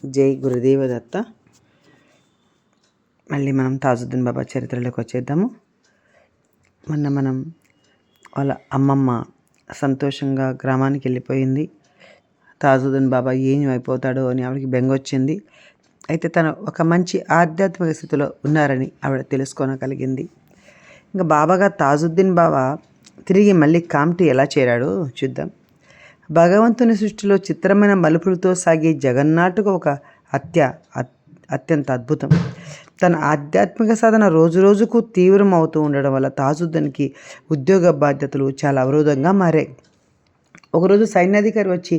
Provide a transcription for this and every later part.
జై గురుదేవ దత్త. మళ్ళీ మనం తాజుద్దీన్ బాబా చరిత్రలోకి వచ్చేద్దాము. మనం వాళ్ళ అమ్మమ్మ సంతోషంగా గ్రామానికి వెళ్ళిపోయింది. తాజుద్దీన్ బాబా ఏం అయిపోతాడో అని ఆవిడకి బెంగొచ్చింది. అయితే తను ఒక మంచి ఆధ్యాత్మిక స్థితిలో ఉన్నారని ఆవిడ తెలుసుకోనగలిగింది. ఇంకా బాబాగా తాజుద్దీన్ బాబా తిరిగి మళ్ళీ కామ్టి ఎలా చేరాడో చూద్దాం. భగవంతుని సృష్టిలో చిత్రమైన మలుపులతో సాగే జగన్నాటకు ఒక అత్యంత అద్భుతం. తన ఆధ్యాత్మిక సాధన రోజురోజుకు తీవ్రం అవుతూ ఉండడం వల్ల తాజుద్దీన్కి ఉద్యోగ బాధ్యతలు చాలా అవరోధంగా మారాయి. ఒకరోజు సైన్యాధికారి వచ్చి,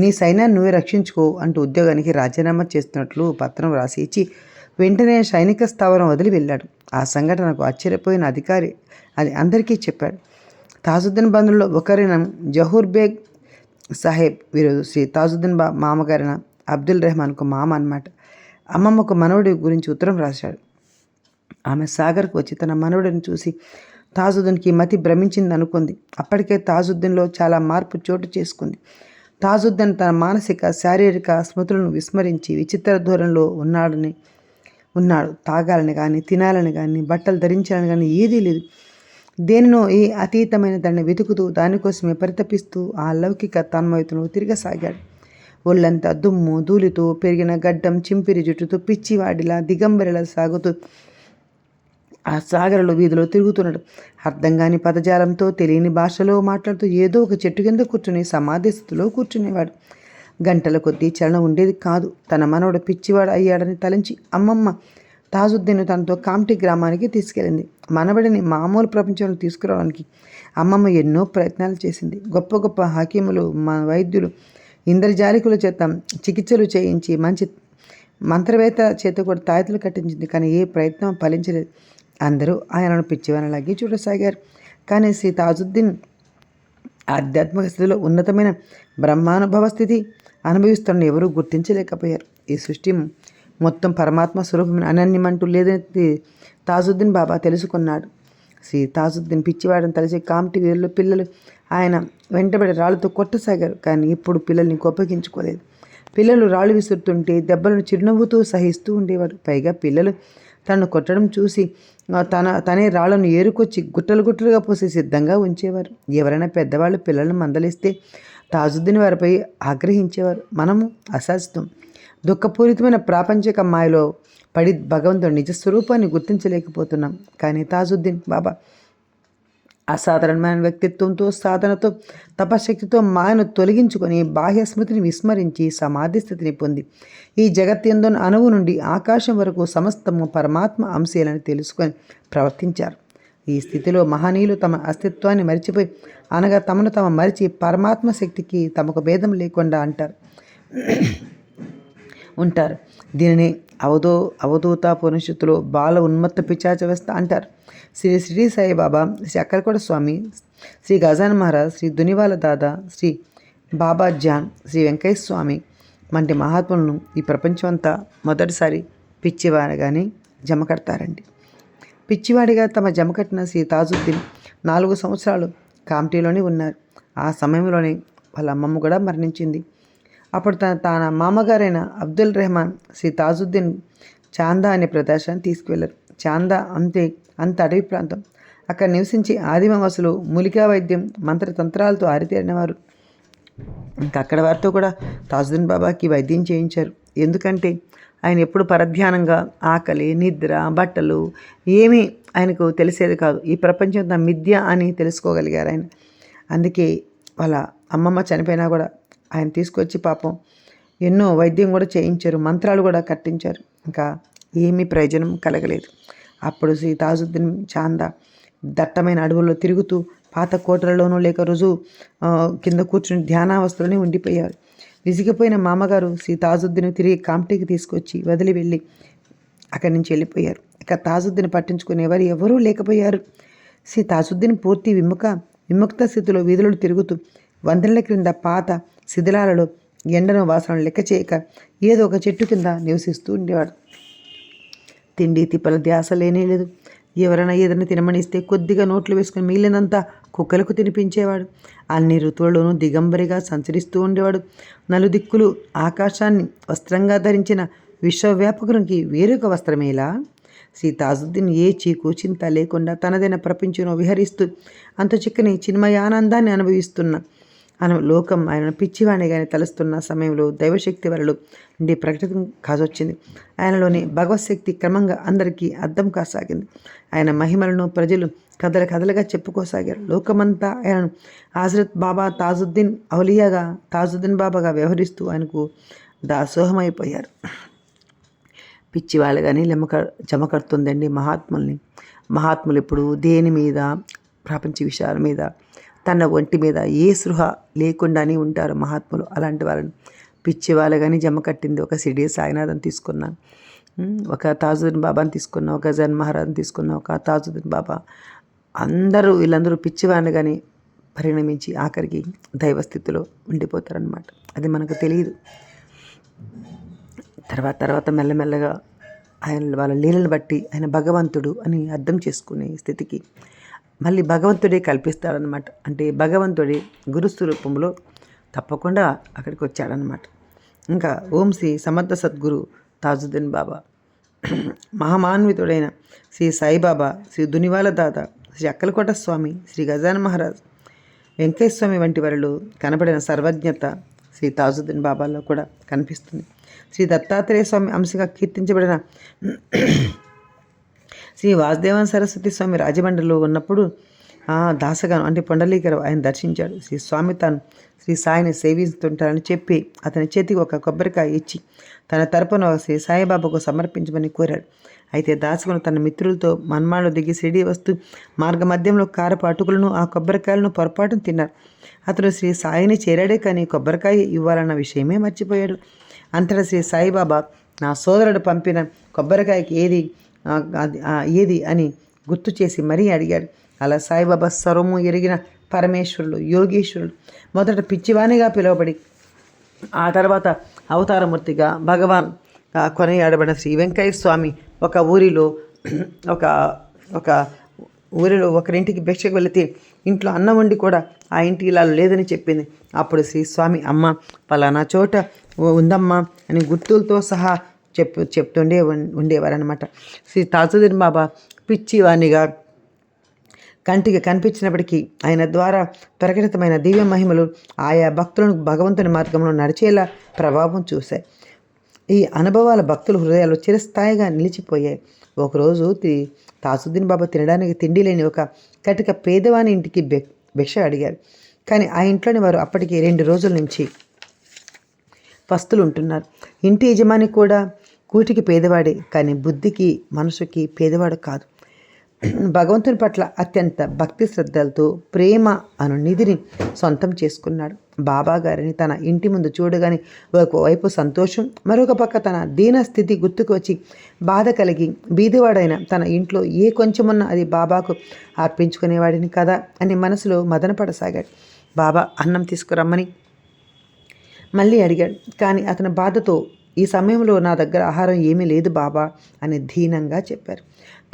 నీ సైన్యాన్ని నువ్వే రక్షించుకో అంటూ ఉద్యోగానికి రాజీనామా చేస్తున్నట్లు పత్రం రాసి ఇచ్చి వెంటనే సైనిక స్థావరం వదిలి వెళ్ళాడు. ఆ సంఘటనకు ఆశ్చర్యపోయిన అధికారి అది అందరికీ చెప్పాడు. తాజుద్దీన్ బంధువుల్లో ఒకరైన జహూర్ బేగ్ సాహెబ్ వీరు శ్రీ తాజుద్దీన్ మామగారిన అబ్దుల్ రెహమాన్కు మామ అన్నమాట. అమ్మమ్మకు మనవడి గురించి ఉత్తరం రాశాడు. ఆమె సాగర్కు వచ్చి తన మనవడిని చూసి తాజుద్దీన్కి మతి భ్రమించింది అనుకుంది. అప్పటికే తాజుద్దీన్లో చాలా మార్పు చోటు చేసుకుంది. తాజుద్దీన్ తన మానసిక శారీరక స్మృతులను విస్మరించి విచిత్ర ధోరణిలో ఉన్నాడు. తాగాలని కానీ, తినాలని కానీ, బట్టలు ధరించాలని కానీ ఏదీ లేదు. దేనినో ఈ అతీతమైన దాన్ని వెతుకుతూ దానికోసమే పరితపిస్తూ ఆ లౌకిక తన్మయతను తిరగసాగాడు. ఒళ్ళంతా దుమ్ము ధూళితో పెరిగిన గడ్డం చింపిరి జుట్టుతో పిచ్చివాడిలా దిగంబరిలా సాగుతూ ఆ సాగరలో వీధిలో తిరుగుతున్నాడు. అర్థం కాని పదజాలంతో తెలియని భాషలో మాట్లాడుతూ ఏదో ఒక చెట్టు కింద కూర్చుని సమాధి స్థితిలో కూర్చునేవాడు. గంటల కొద్దీ చలనం ఉండేది కాదు. తన మనవడు పిచ్చివాడు అయ్యాడని తలంచి అమ్మమ్మ తాజుద్దీన్ తనతో కామ్టి గ్రామానికి తీసుకెళ్ళింది. మనవడిని మామూలు ప్రపంచంలో తీసుకురావడానికి అమ్మమ్మ ఎన్నో ప్రయత్నాలు చేసింది. గొప్ప గొప్ప హకీములు, వైద్యులు, ఇంద్రజాలికుల చేత చికిత్సలు చేయించి మంచి మంత్రవేత్త చేత కూడా తాయతులు కట్టించింది. కానీ ఏ ప్రయత్నం ఫలించలేదు. అందరూ ఆయనను పిచ్చివానలాగి చూడసాగారు. కానీ శ్రీ తాజుద్దీన్ ఆధ్యాత్మిక స్థితిలో ఉన్నతమైన బ్రహ్మానుభవ స్థితి అనుభవిస్తున్న ఎవరూ గుర్తించలేకపోయారు. ఈ సృష్టి మొత్తం పరమాత్మ స్వరూపమైన అనన్యమంటూ లేదని తాజుద్దీన్ బాబా తెలుసుకున్నాడు. శ్రీ తాజుద్దీన్ పిచ్చివాడని తలచి కామ్టి వీరిలో పిల్లలు ఆయన వెంటబడి రాళ్ళతో కొట్టసాగారు. కానీ ఇప్పుడు పిల్లల్ని కోపగించుకోలేదు. పిల్లలు రాళ్ళు విసురుతుంటే దెబ్బలను చిరునవ్వుతూ సహిస్తూ ఉండేవారు. పైగా పిల్లలు తనను కొట్టడం చూసి తనే రాళ్లను ఏరుకొచ్చి గుట్టలుగా పోసి సిద్ధంగా ఉంచేవారు. ఎవరైనా పెద్దవాళ్ళు పిల్లలను మందలిస్తే తాజుద్దీన్ వారిపై ఆగ్రహించేవారు. మనము అశాస్త్రం దుఃఖపూరితమైన ప్రాపంచిక మాయలో పడి భగవంతుడి నిజస్వరూపాన్ని గుర్తించలేకపోతున్నాం. కానీ తాజుద్దీన్ బాబా అసాధారణమైన వ్యక్తిత్వంతో, సాధనతో, తపశక్తితో మాయను తొలగించుకొని బాహ్య స్మృతిని విస్మరించి సమాధి స్థితిని పొంది ఈ జగత్యందున అణువు నుండి ఆకాశం వరకు సమస్తము పరమాత్మ అంశేలని తెలుసుకొని ప్రవర్తించారు. ఈ స్థితిలో మహనీయులు తమ అస్తిత్వాన్ని మరిచిపోయి, అనగా తమను తమ మరిచి పరమాత్మ శక్తికి తమకు భేదం లేకుండా ఉంటారు. దీనిని అవధూత పునఃస్థితిలో బాల ఉన్మత్త పిశాచ వ్యవస్థ అంటారు. శ్రీ శ్రీ సాయిబాబా, శ్రీ అక్కలకోట స్వామి, శ్రీ గజాన్ మహారాజ్, శ్రీ దునివాల దాదా, శ్రీ బాబా జాన్, శ్రీ వెంకయ్య స్వామి వంటి మహాత్ములను ఈ ప్రపంచం అంతా మొదటిసారి పిచ్చివాడిగానే జమ కడతారండి. పిచ్చివాడిగా తమ జమ కట్టిన శ్రీ తాజుద్దీన్ 4 సంవత్సరాలు కామ్టీలోనే ఉన్నారు. ఆ సమయంలోనే వాళ్ళ అమ్మమ్మ కూడా మరణించింది. అప్పుడు తన మామగారైన అబ్దుల్ రెహమాన్ శ్రీ తాజుద్దీన్ చాందా అనే ప్రదేశాన్ని తీసుకువెళ్ళారు. చాందా అంత అడవి ప్రాంతం. అక్కడ నివసించి ఆదిమవాసులు మూలికా వైద్యం, మంత్రతంత్రాలతో ఆరితేరినవారు. ఇంకా అక్కడ వారితో కూడా తాజుద్దీన్ బాబాకి వైద్యం చేయించారు. ఎందుకంటే ఆయన ఎప్పుడు పరధ్యానంగా ఆకలి, నిద్ర, బట్టలు ఏమీ ఆయనకు తెలిసేది కాదు. ఈ ప్రపంచం తన మిథ్య అని తెలుసుకోగలిగారు ఆయన. అందుకే వాళ్ళ అమ్మమ్మ చనిపోయినా కూడా ఆయన తీసుకొచ్చి పాపం ఎన్నో వైద్యం కూడా చేయించారు, మంత్రాలు కూడా కట్టించారు. ఇంకా ఏమీ ప్రయోజనం కలగలేదు. అప్పుడు శ్రీ తాజుద్దీన్ చాందా దట్టమైన అడవుల్లో తిరుగుతూ పాత కోటలలోనూ లేక రుజువు కింద కూర్చుని ధ్యానావస్థలోనే ఉండిపోయారు. విసిగిపోయిన మామగారు శ్రీ తాజుద్దీన్ తిరిగి కామ్టీకి తీసుకొచ్చి వదిలి వెళ్ళి అక్కడి నుంచి వెళ్ళిపోయారు. ఇక తాజుద్దీన్ పట్టించుకునేవారు ఎవరూ లేకపోయారు. శ్రీ తాజుద్దీన్ పూర్తి విముక్త స్థితిలో వీధులను తిరుగుతూ వందల క్రింద పాత శిథిలాలలో ఎండను వాసనలు లెక్క చేయక ఏదో ఒక చెట్టు కింద నివసిస్తూ ఉండేవాడు. తిండి తిప్పల ధ్యాస లేనే లేదు. ఎవరైనా ఏదైనా తినమనిస్తే కొద్దిగా నోట్లు వేసుకుని మిగిలినంతా కుక్కలకు తినిపించేవాడు. అన్ని ఋతువుల్లోనూ దిగంబరిగా సంచరిస్తూ ఉండేవాడు. నలుదిక్కులు ఆకాశాన్ని వస్త్రంగా ధరించిన విశ్వవ్యాపకునికి వేరొక వస్త్రమేలా? శ్రీ తాజుద్దీన్ ఏ చీకు చింత లేకుండా తనదైన ప్రపంచంలో విహరిస్తూ అంత చిక్కని చిన్మయానందాన్ని అనుభవిస్తున్న లోకం ఆయన పిచ్చివాణిగానే తలుస్తున్న సమయంలో దైవశక్తి వరలు నుండి ప్రకటన కాజొచ్చింది. ఆయనలోని భగవత్శక్తి క్రమంగా అందరికీ అర్థం కాసాగింది. ఆయన మహిమలను ప్రజలు కథలుగా చెప్పుకోసాగారు. లోకమంతా ఆయనను హజరత్ బాబా తాజుద్దీన్ ఔలియాగా, తాజుద్దీన్ బాబాగా వ్యవహరిస్తూ ఆయనకు దాసోహమైపోయారు. పిచ్చివాళ్ళు కానీ జమ కడుతుందండి మహాత్ములు ఇప్పుడు దేని మీద, ప్రపంచ విషయాల మీద, తన ఒంటి మీద ఏ స్పృహ లేకుండానే ఉంటారు మహాత్ములు. అలాంటి వాళ్ళని పిచ్చి వాళ్ళు కానీ జమ కట్టింది. ఒక సిడి సాయినాథన్ తీసుకున్నాను, ఒక తాజుద్దీన్ బాబాని తీసుకున్నా, ఒక జన్ మహారాజ్ని తీసుకున్నా, ఒక తాజుద్దీన్ బాబా, వీళ్ళందరూ పిచ్చివాడిని కానీ పరిణమించి ఆఖరికి దైవస్థితిలో ఉండిపోతారనమాట. అది మనకు తెలియదు. తర్వాత మెల్లమెల్లగా వాళ్ళ లీలను బట్టి ఆయన భగవంతుడు అని అర్థం చేసుకునే స్థితికి మళ్ళీ భగవంతుడే కల్పిస్తాడనమాట. అంటే భగవంతుడే గురుస్వరూపంలో తప్పకుండా అక్కడికి వచ్చాడనమాట. ఇంకా ఓం శ్రీ సమర్థ సద్గురు తాజుద్దీన్ బాబా, మహామాన్వితుడైన శ్రీ సాయిబాబా, శ్రీ దునివాల దాత, శ్రీ అక్కలకోట స్వామి, శ్రీ గజాన మహారాజ్, వెంకయ్య స్వామి వంటి వారిలో కనబడిన సర్వజ్ఞత శ్రీ తాజుద్దీన్ బాబాలో కూడా కనిపిస్తుంది. శ్రీ దత్తాత్రేయ స్వామి అంశగా కీర్తించబడిన శ్రీ వాసుదేవన్ సరస్వతి స్వామి రాజమండ్రిలో ఉన్నప్పుడు దాసగాను అంటే పొండలీకరావు ఆయన దర్శించాడు. శ్రీ స్వామి తాను శ్రీ సాయిని సేవిస్తుంటారని చెప్పి అతని చేతికి ఒక కొబ్బరికాయ ఇచ్చి తన తరపున శ్రీ సాయిబాబాకు సమర్పించమని కోరాడు. అయితే దాసగను తన మిత్రులతో మన్మాడు దిగి షిరిడీ వస్తూ మార్గ మధ్యంలో కారపు అటుకులను ఆ కొబ్బరికాయలను పొరపాటును తిన్నారు. అతడు శ్రీ సాయిని చేరాడే కానీ కొబ్బరికాయ ఇవ్వాలన్న విషయమే మర్చిపోయాడు. అంతటా శ్రీ సాయిబాబా నా సోదరుడు పంపిన కొబ్బరికాయకి ఏది అని గుర్తు చేసి మరీ అడిగాడు. అలా సాయిబాబా సర్వము ఎరిగిన పరమేశ్వరుడు, యోగేశ్వరుడు మొదట పిచ్చివాణిగా పిలువబడి ఆ తర్వాత అవతారమూర్తిగా భగవాన్ కొనయాడబడిన శ్రీ వెంకయ్య స్వామి ఒక ఊరిలో ఒకరింటికి భిక్షకు వెళితే ఇంట్లో అన్నం వండి కూడా ఆ ఇంటి ఇలా లేదని చెప్పింది. అప్పుడు శ్రీ స్వామి అమ్మ పలానా చోట ఉందమ్మా అని గుర్తులతో సహా చెప్తుండే ఉండేవారనమాట. శ్రీ తాజుద్దీన్ బాబా పిచ్చివాణిగా కంటికి కనిపించినప్పటికీ ఆయన ద్వారా ప్రకటితమైన దివ్య మహిమలు ఆయా భక్తులను భగవంతుని మార్గంలో నడిచేలా ప్రభావం చూశాయి. ఈ అనుభవాల భక్తుల హృదయాలు చిరస్థాయిగా నిలిచిపోయాయి. ఒకరోజు తాజుద్దీన్ బాబా తినడానికి తిండి లేని ఒక కటిక పేదవాని ఇంటికి భిక్ష అడిగారు. కానీ ఆ ఇంట్లోని వారు అప్పటికి 2 రోజుల నుంచి పస్తులు ఉంటున్నారు. ఇంటి యజమాని కూడా కూటికి పేదవాడే, కానీ బుద్ధికి మనసుకి పేదవాడు కాదు. భగవంతుని పట్ల అత్యంత భక్తి శ్రద్ధలతో ప్రేమ అను నిధిని సొంతం చేసుకున్నాడు. బాబా గారిని తన ఇంటి ముందు చూడగానే ఒకవైపు సంతోషం, మరొక పక్క తన దీన స్థితి గుర్తుకు వచ్చి బాధ కలిగి బీదివాడైన తన ఇంట్లో ఏ కొంచెమున్నా అది బాబాకు అర్పించుకునేవాడిని కదా అని మనసులో మదనపడసాగాడు. బాబా అన్నం తీసుకురమ్మని మళ్ళీ అడిగాడు. కానీ అతని బాధతో ఈ సమయంలో నా దగ్గర ఆహారం ఏమీ లేదు బాబా అని దీనంగా చెప్పారు.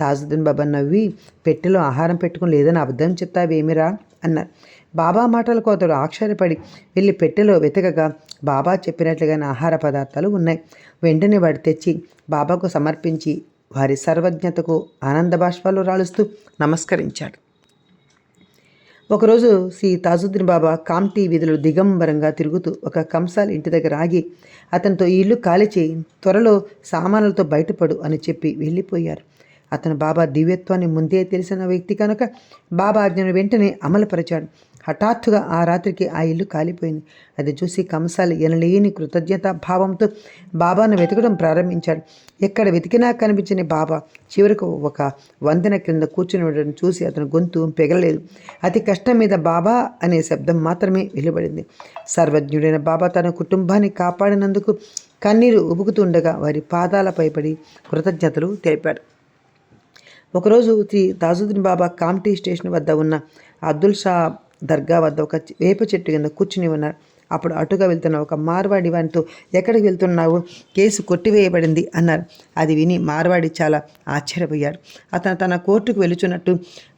తాజుద్దీన్ బాబా నవ్వి పెట్టెలో ఆహారం పెట్టుకుని లేదని అబద్ధం చెప్తావేమిరా అన్నారు. బాబా మాటలకు అతడు ఆశ్చర్యపడి వెళ్ళి పెట్టెలో వెతకగా బాబా చెప్పినట్లుగానే ఆహార పదార్థాలు ఉన్నాయి. వెంటనే వాడు తెచ్చి బాబాకు సమర్పించి వారి సర్వజ్ఞతకు ఆనంద బాష్పాలు రాలుస్తూ నమస్కరించాడు. ఒకరోజు శ్రీ తాజుద్దీన్ బాబా కామ్టీ వీధిలో దిగంబరంగా తిరుగుతూ ఒక కంసాల్ ఇంటి దగ్గర ఆగి అతనితో ఈ ఇల్లు ఖాళీ చేయి, త్వరలో సామాన్లతో బయటపడు అని చెప్పి వెళ్ళిపోయారు. అతను బాబా దివ్యత్వాన్ని ముందే తెలిసిన వ్యక్తి కనుక బాబా ఆజ్ఞను వెంటనే అమలుపరిచాడు. హఠాత్తుగా ఆ రాత్రికి ఆ ఇల్లు కాలిపోయింది. అది చూసి కంసాలి ఎనలేని కృతజ్ఞతా భావంతో బాబాను వెతకడం ప్రారంభించాడు. ఎక్కడ వెతికినా కనిపించిన బాబా చివరకు ఒక వంతెన క్రింద కూర్చుని ఉండడం చూసి అతని గొంతు పెగలలేదు. అతి కష్టం మీద బాబా అనే శబ్దం మాత్రమే వెలువడింది. సర్వజ్ఞుడైన బాబా తన కుటుంబాన్ని కాపాడినందుకు కన్నీరు ఉబుకుతుండగా వారి పాదాలపై పడి కృతజ్ఞతలు తెలిపాడు. ఒకరోజు తాజుద్దీన్ బాబా కామ్టీ స్టేషన్ వద్ద ఉన్న అబ్దుల్ షా దర్గా వద్ద ఒక వేప చెట్టు కింద కూర్చుని ఉన్నారు. అప్పుడు అటుగా వెళ్తున్న ఒక మార్వాడి వానితో, ఎక్కడికి వెళ్తున్నావు, కేసు కొట్టివేయబడింది అన్నారు. అది విని మార్వాడి చాలా ఆశ్చర్యపోయాడు. అతను తన కోర్టుకు వెళుచున్నట్టు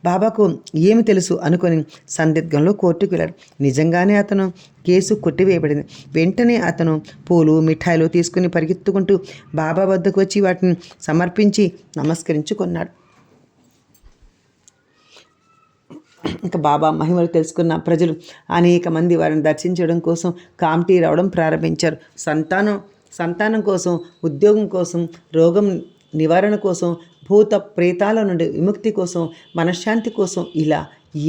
బాబాకు ఏమి తెలుసు అనుకొని సందిగ్ధంలో కోర్టుకు వెళ్ళాడు. నిజంగానే అతను కేసు కొట్టివేయబడింది. వెంటనే అతను పూలు మిఠాయిలు తీసుకుని పరిగెత్తుకుంటూ బాబా వద్దకు వచ్చి వాటిని సమర్పించి నమస్కరించుకున్నాడు. ఇంకా బాబా మహిమలు తెలుసుకున్న ప్రజలు అనేక మంది వారిని దర్శించడం కోసం కామిటీ రావడం ప్రారంభించారు. సంతానం కోసం, ఉద్యోగం కోసం, రోగం నివారణ కోసం, భూత ప్రేతాల నుండి విముక్తి కోసం, మనశ్శాంతి కోసం, ఇలా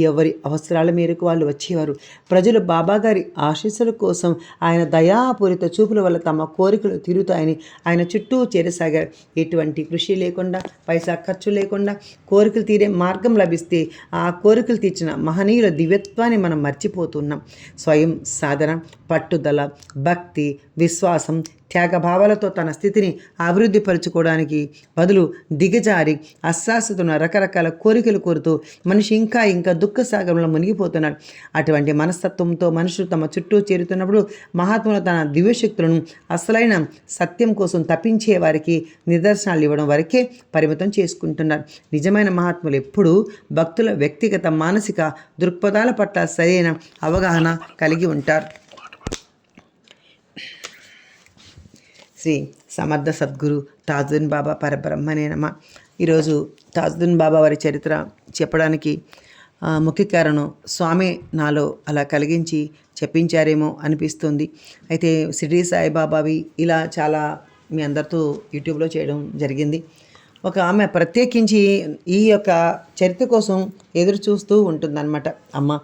ఎవరి అవసరాల మేరకు వాళ్ళు వచ్చేవారు. ప్రజలు బాబాగారి ఆశీస్సుల కోసం, ఆయన దయాపూరిత చూపుల వల్ల తమ కోరికలు తీరుతాయని ఆయన చుట్టూ చేరసాగారు. ఎటువంటి కృషి లేకుండా, పైసా ఖర్చు లేకుండా కోరికలు తీరే మార్గం లభిస్తే ఆ కోరికలు తీర్చిన మహనీయుల దివ్యత్వాన్ని మనం మర్చిపోతున్నాం. స్వయం సాధన, పట్టుదల, భక్తి, విశ్వాసం, త్యాగభావాలతో తన స్థితిని అభివృద్ధి పరుచుకోవడానికి బదులు దిగజారి అశాశ్వతమైన రకరకాల కోరికలు కోరుతూ మనిషి ఇంకా ఇంకా దుఃఖ సాగరంలో మునిగిపోతున్నాడు. అటువంటి మనస్తత్వంతో మనుషులు తమ చుట్టూ చేరుతున్నప్పుడు మహాత్ములు తన దివ్యశక్తులను అసలైన సత్యం కోసం తప్పించే వారికి నిదర్శనాలు ఇవ్వడం వరకే పరిమితం చేసుకుంటున్నారు. నిజమైన మహాత్ములు ఎప్పుడూ భక్తుల వ్యక్తిగత మానసిక దృక్పథాల పట్ల సరైన అవగాహన కలిగి ఉంటారు. శ్రీ సమర్థ సద్గురు తాజుద్దీన్ బాబా పరబ్రహ్మనే నమః. ఈరోజు తాజుద్దీన్ బాబా వారి చరిత్ర చెప్పడానికి ముఖ్య కారణం స్వామి నాలో అలా కలిగించి చెప్పించారేమో అనిపిస్తుంది. అయితే షిరిడి సాయిబాబావి ఇలా చాలా మీ అందరితో యూట్యూబ్లో చేయడం జరిగింది. ఒక ఆమె ప్రత్యేకించి ఈ యొక్క చరిత్ర కోసం ఎదురు చూస్తూ ఉంటుందన్నమాట. అమ్మ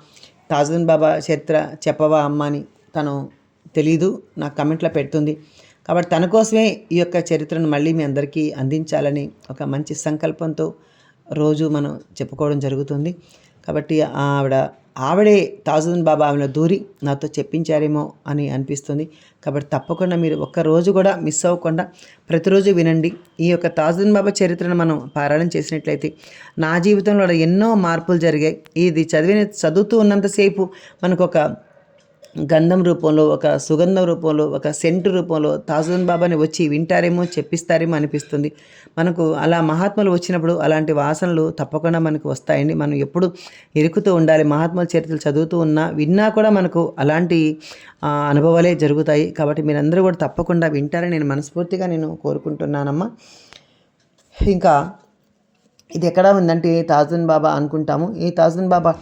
తాజుద్దీన్ బాబా చరిత్ర చెప్పవా అమ్మ అని తను తెలీదు, నాకు కమెంట్లో పెడుతుంది. కాబట్టి తన కోసమే ఈ యొక్క చరిత్రను మళ్ళీ మీ అందరికీ అందించాలని ఒక మంచి సంకల్పంతో రోజు మనం చెప్పుకోవడం జరుగుతుంది. కాబట్టి ఆవిడే తాజుద్దీన్ బాబా ఆమెను దూరి నాతో చెప్పించారేమో అని అనిపిస్తుంది. కాబట్టి తప్పకుండా మీరు ఒక్కరోజు కూడా మిస్ అవ్వకుండా ప్రతిరోజు వినండి. ఈ యొక్క తాజుద్దీన్ బాబా చరిత్రను మనం పారాయణం చేసినట్లయితే నా జీవితంలో ఎన్నో మార్పులు జరిగాయి. ఇది చదువుతూ ఉన్నంతసేపు మనకు ఒక గంధం రూపంలో, ఒక సుగంధం రూపంలో, ఒక సెంటు రూపంలో తాజుద్దీన్ బాబాని వచ్చి వింటారేమో, చెప్పిస్తారేమో అనిపిస్తుంది. మనకు అలా మహాత్ములు వచ్చినప్పుడు అలాంటి వాసనలు తప్పకుండా మనకు వస్తాయండి. మనం ఎప్పుడు ఎరుకుతూ ఉండాలి. మహాత్ముల చరిత్రలు చదువుతూ విన్నా కూడా మనకు అలాంటి అనుభవాలే జరుగుతాయి. కాబట్టి మీరందరూ కూడా తప్పకుండా వింటారని నేను మనస్ఫూర్తిగా కోరుకుంటున్నానమ్మా. ఇంకా ఇది ఎక్కడ ఉందంటే తాజుద్దీన్ బాబా అనుకుంటాము. ఈ తాజుద్దీన్ బాబా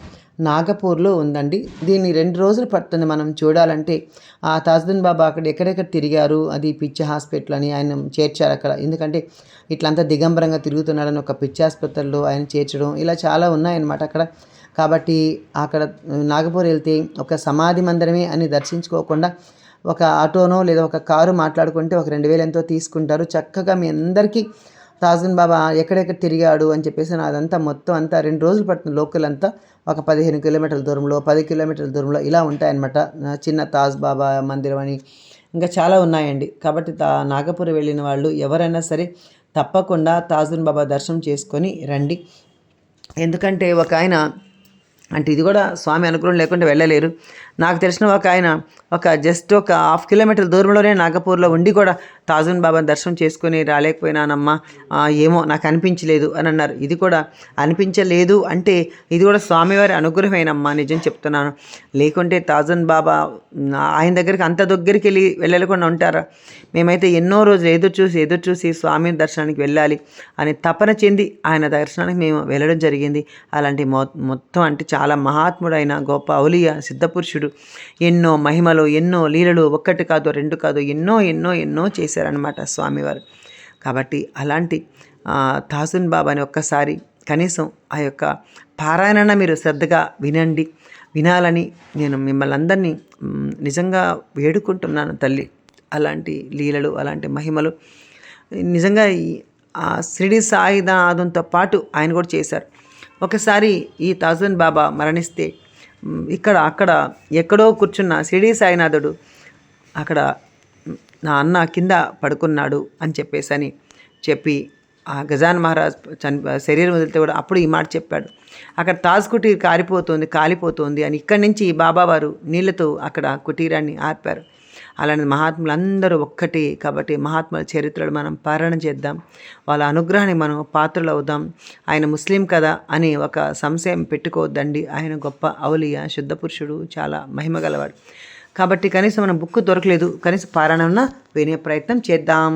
నాగపూర్లో ఉందండి. దీన్ని 2 రోజులు పడుతుంది మనం చూడాలంటే. ఆ తాజుద్దీన్ బాబా అక్కడ ఎక్కడెక్కడ తిరిగారు, అది పిచ్చి హాస్పిటల్ అని ఆయన చేర్చారు అక్కడ. ఎందుకంటే ఇట్లంతా దిగంబరంగా తిరుగుతున్నాడని ఒక పిచ్చి ఆసుపత్రిలో ఆయన చేర్చడం, ఇలా చాలా ఉన్నాయన్నమాట అక్కడ. కాబట్టి అక్కడ నాగపూర్ వెళ్తే ఒక సమాధి మందిరమే అని దర్శించుకోకుండా ఒక ఆటోనో లేదా ఒక కారు మాట్లాడుకుంటే ఒక 2000 ఎంతో తీసుకుంటారు. చక్కగా మీ అందరికీ తాజుద్దీన్ బాబా ఎక్కడెక్కడ తిరిగాడు అని చెప్పేసి అదంతా మొత్తం అంతా 2 రోజులు పడుతుంది. లోకల్ అంతా ఒక 15 కిలోమీటర్ల దూరంలో, 10 కిలోమీటర్ల దూరంలో ఇలా ఉంటాయన్నమాట. చిన్న తాజ్ బాబా మందిరం అని ఇంకా చాలా ఉన్నాయండి. కాబట్టి నాగపూర్ వెళ్ళిన వాళ్ళు ఎవరైనా సరే తప్పకుండా తాజుద్దీన్ బాబా దర్శనం చేసుకొని రండి. ఎందుకంటే ఒక ఆయన అంటే ఇది కూడా స్వామి అనుగ్రహం లేకుండా వెళ్ళలేరు. నాకు తెలిసిన ఒక ఆయన జస్ట్ ఒక 1/2 కిలోమీటర్ దూరంలోనే నాగపూర్లో ఉండి కూడా తాజుద్దీన్ బాబాని దర్శనం చేసుకొని రాలేకపోయినానమ్మా, ఏమో నాకు అనిపించలేదు అని అన్నారు. ఇది కూడా అనిపించలేదు అంటే ఇది కూడా స్వామివారి అనుగ్రహమేనమ్మా, నిజం చెప్తున్నాను. లేకుంటే తాజుద్దీన్ బాబా ఆయన దగ్గరికి అంత దగ్గరికి వెళ్ళకుండా ఉంటారా? మేమైతే ఎన్నో రోజులు ఎదురు చూసి స్వామి దర్శనానికి వెళ్ళాలి అని తపన చెంది ఆయన దర్శనానికి మేము వెళ్ళడం జరిగింది. అలాంటి మొత్తం అంటే చాలా మహాత్ముడైన గొప్ప ఔలియ సిద్ధపురుషుడు. ఎన్నో మహిమలు, ఎన్నో లీలలు, 1 కాదు 2 కాదు ఎన్నో ఎన్నో ఎన్నో చేశారనమాట స్వామివారు. కాబట్టి అలాంటి తాజుద్దీన్ బాబాని ఒక్కసారి కనీసం ఆ యొక్క పారాయణ మీరు శ్రద్ధగా వినాలని నేను మిమ్మల్ని అందరినీ నిజంగా వేడుకుంటున్నాను తల్లి. అలాంటి లీలలు, అలాంటి మహిమలు నిజంగా షిరిడి సాయినాథంతో పాటు ఆయన కూడా చేశారు. ఒకసారి ఈ తాజుద్దీన్ బాబా మరణిస్తే అక్కడ ఎక్కడో కూర్చున్న షిరిడి సాయినాథుడు అక్కడ నా అన్న కింద పడుకున్నాడు అని చెప్పి ఆ గజాన్ మహారాజ్ శరీరం వదిలితే కూడా అప్పుడు ఈ మాట చెప్పాడు, అక్కడ తాజ్ కుటీర్ కాలిపోతుంది అని. ఇక్కడి నుంచి బాబా వారు నీళ్లతో అక్కడ కుటీరాన్ని ఆర్పారు. అలాంటి మహాత్ములు అందరూ ఒక్కటి. కాబట్టి మహాత్ముల చరిత్రలు మనం పారాయణ చేద్దాం, వాళ్ళ అనుగ్రహానికి మనం పాత్రలు అవుదాం. ఆయన ముస్లిం కదా అని ఒక సంశయం పెట్టుకోవద్దండి. ఆయన గొప్ప ఔలియా, శుద్ధ పురుషుడు, చాలా మహిమ గలవాడు. కాబట్టి కనీసం మనం బుక్ దొరకలేదు, కనీసం పారాయణ వినే ప్రయత్నం చేద్దాం.